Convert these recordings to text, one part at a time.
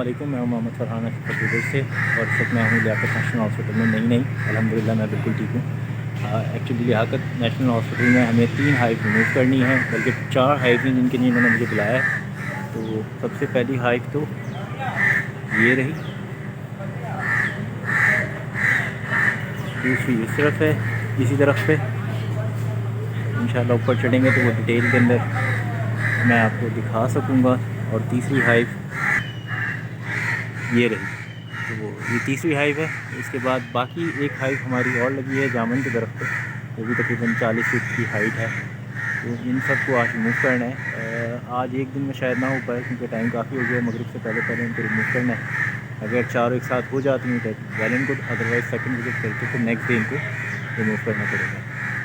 वालेकुम, मैं मोहम्मद फरहान अशरफ से और इस वक्त मैं हूँ लियाकत नेशनल हॉस्पिटल में। नई अल्हम्दुलिल्लाह मैं बिल्कुल ठीक हूँ। एक्चुअली लियाकत नेशनल हॉस्पिटल में हमें 3 हाइव रिमूव करनी है, बल्कि 4 हाइव हैं जिनके लिए इन्होंने मुझे बुलाया है। तो सबसे पहली हाइव तो ये रही, दूसरी इस तरफ है, इसी तरफ पे इंशाल्लाह ऊपर चढ़ेंगे तो वो डिटेल के अंदर मैं आपको दिखा सकूँगा। और तीसरी हाइव ये रही, तो ये तीसरी हाइव है। इसके बाद बाकी एक हाइव हमारी और लगी है जामुन की तरफ पे, वो भी तकरीबन 40 फीट की हाइट है। तो इन सब को आज रिमूव करना है। आज एक दिन में शायद ना हो पाए क्योंकि टाइम काफ़ी हो गया, मगरिब से पहले इनको रिमूव करना है। अगर चारों एक साथ हो जाती हैं तो well and good, otherwise second visit करके फिर नेक्स्ट डे इनको रिमूव करना पड़ेगा।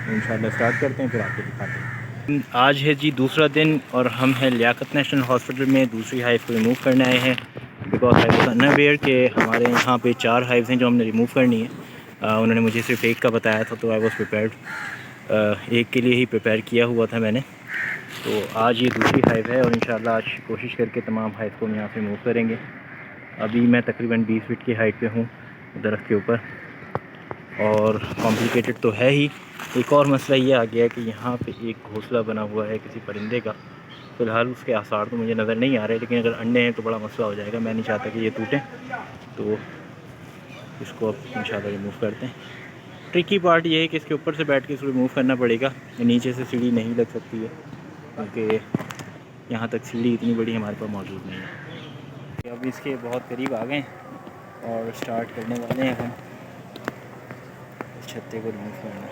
तो इंशाल्लाह स्टार्ट करते हैं, फिर आपको दिखाते हैं। आज है जी दूसरा दिन और हम हैं लियाकत नेशनल हॉस्पिटल में दूसरी हाइव को रिमूव करने आए हैं। बिकॉज आई वॉज अनअवेयर कि हमारे यहाँ पे 4 हाइव्स हैं जो हमने रिमूव करनी है। उन्होंने मुझे सिर्फ एक का बताया था, तो आई वॉज प्रिपेयर्ड, एक के लिए ही प्रिपेयर किया हुआ था मैंने। तो आज ये दूसरी हाइव है और इंशाल्लाह आज कोशिश करके तमाम हाइव को हम यहाँ से रिमूव करेंगे। अभी मैं तकरीबन 20 फीट की हाइट पे हूँ दरख्त के ऊपर, और कॉम्प्लिकेटेड तो है ही। एक और मसला ये आ गया है कि यहाँ पे एक घोंसला बना हुआ है किसी परिंदे का। फ़िलहाल उसके आसार तो मुझे नज़र नहीं आ रहे, लेकिन अगर अंडे हैं तो बड़ा मसला हो जाएगा। मैं नहीं चाहता कि ये टूटें, तो इसको अब इंशाल्लाह रिमूव करते हैं। ट्रिकी पार्ट ये है कि इसके ऊपर से बैठ के इसको रिमूव करना पड़ेगा, नीचे से सीढ़ी नहीं लग सकती है क्योंकि यहाँ तक सीढ़ी इतनी बड़ी हमारे पास मौजूद नहीं है। अब इसके बहुत करीब आ गए और स्टार्ट करने वाले हैं हम इस छत्ते को रिमूव करना।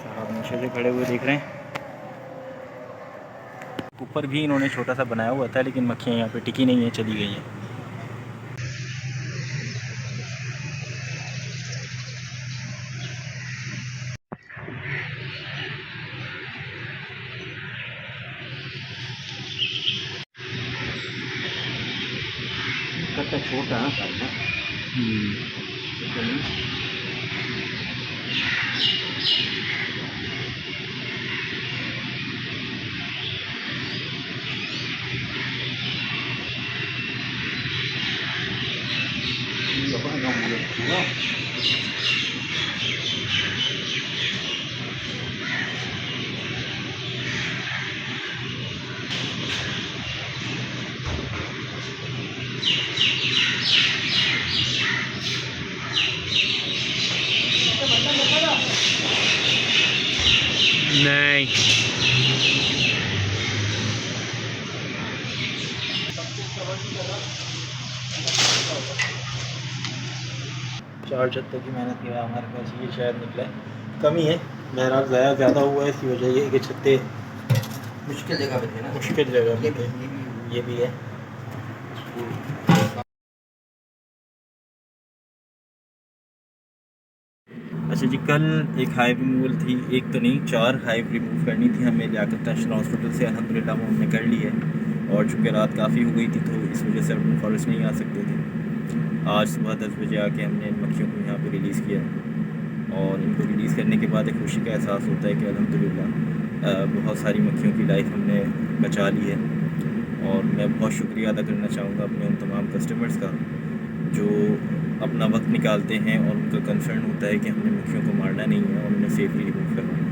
साहब नीचे से खड़े हुए दिख रहे हैं। ऊपर भी इन्होंने छोटा सा बनाया हुआ था, लेकिन मक्खियाँ यहाँ पे टिकी नहीं है, चली गई हैं। कट्टा छोटा है ना। नहीं, चार छत्ते की मेहनत की हमारे पास ये शायद निकला है। कमी है, बहरहाल ज़्यादा हुआ है। इसकी वजह ये है कि छत्ते मुश्किल जगह पे थे ना, मुश्किल जगह पे थे। ये भी है। अच्छा जी, कल एक हाइव रिमूवल थी, एक तो नहीं 4 हाइव रिमूव करनी थी हमें लियाकत नेशनल हॉस्पिटल से। अल्हम्दुलिल्लाह वो हमने कर ली है, और चूँकि रात काफ़ी हो गई थी तो इस वजह से हम फॉरेस्ट नहीं आ सकते थे। आज सुबह 10 बजे आके हमने इन मक्खियों को यहाँ पे रिलीज़ किया, और इनको रिलीज़ करने के बाद एक खुशी का एहसास होता है कि अल्हम्दुलिल्लाह बहुत सारी मक्खियों की लाइफ हमने बचा ली है। और मैं बहुत शुक्रिया अदा करना चाहूँगा अपने उन तमाम कस्टमर्स का जो अपना वक्त निकालते हैं और उनका कंसर्न होता है कि हमने मक्खियों को मारना नहीं है और उन्हें सेफली रिमूव करना है।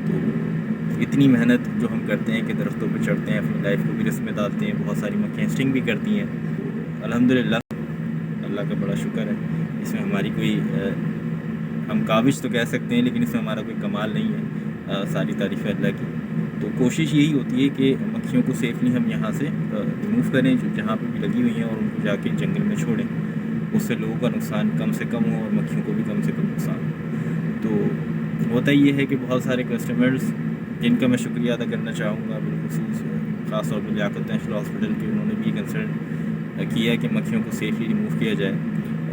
तो इतनी मेहनत जो हम करते हैं कि दरख्तों पर चढ़ते हैं, अपनी लाइफ को भी रिस्क में डालते हैं, बहुत सारी मक्खियाँ स्टिंग भी करती हैं। तो अल्हम्दुलिल्लाह अल्लाह का बड़ा शुक्र है। इसमें हमारी कोई हम काबिज तो कह सकते हैं, लेकिन इसमें हमारा कोई कमाल नहीं है। सारी तारीफ़ अल्लाह की। तो कोशिश यही होती है कि मक्खियों को सेफली हम यहाँ से रिमूव करें, जो जहाँ पे भी लगी हुई हैं, और उनको जाके जंगल में छोड़ें। उससे लोगों का नुकसान कम से कम हो और मक्खियों को भी कम से कम नुकसान हो। तो होता ये है कि बहुत सारे कस्टमर्स जिनका मैं शुक्रिया अदा करना चाहूँगा बिलखुसूस, ख़ास तौर पर लियाकत नेशनल हॉस्पिटल के, उन्होंने भी कंसर्न किया कि मक्खियों को सेफली रिमूव किया जाए।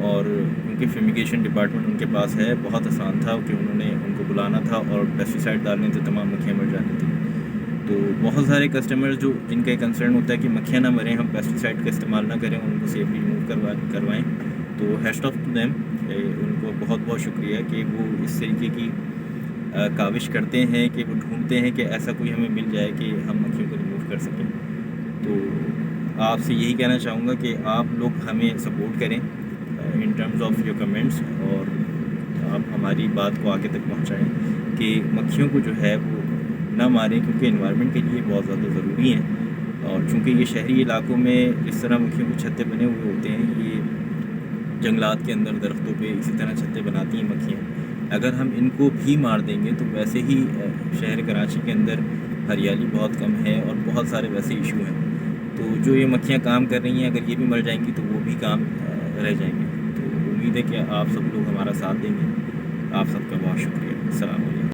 और उनके फ्यूमिगेशन डिपार्टमेंट उनके पास है, बहुत आसान था कि उन्होंने उनको बुलाना था और पेस्टिसाइड डालने से तमाम मक्खियाँ मर जानी थी। तो बहुत सारे कस्टमर्स जो जिनका एक कंसर्न होता है कि मक्खियाँ ना मरें, हम पेस्टिसाइड का इस्तेमाल ना करें, उनको सेफली रिमूव करवाएँ। तो हैट्स ऑफ टू देम, उनको बहुत बहुत शुक्रिया कि वो इस तरीके की काविश करते हैं कि वो ढूंढते हैं कि ऐसा कोई हमें मिल जाए कि हम मक्खियों को रिमूव कर सकें। तो आपसे यही कहना चाहूँगा कि आप लोग हमें सपोर्ट करें in terms of your comments, और आप हमारी बात को आगे तक पहुँचाएँ कि मक्खियों को जो है वो ना मारें, क्योंकि एनवायरनमेंट के लिए बहुत ज़्यादा ज़रूरी हैं। और चूँकि ये शहरी इलाकों में जिस तरह मक्खियों के छत्ते बने हुए होते हैं, ये जंगलात के अंदर दरख्तों पे इसी तरह छत्ते बनाती हैं मक्खियाँ। अगर हम इनको भी मार देंगे तो वैसे ही शहर कराची के अंदर हरियाली बहुत कम है और बहुत सारे वैसे इशू हैं। तो जो ये मक्खियाँ काम कर रही हैं, अगर ये भी मर जाएंगी तो वो भी काम रह जाएंगे। तो उम्मीद है कि आप सब लोग हमारा साथ देंगे। आप सबका बहुत शुक्रिया। अस्सलाम वालेकुम।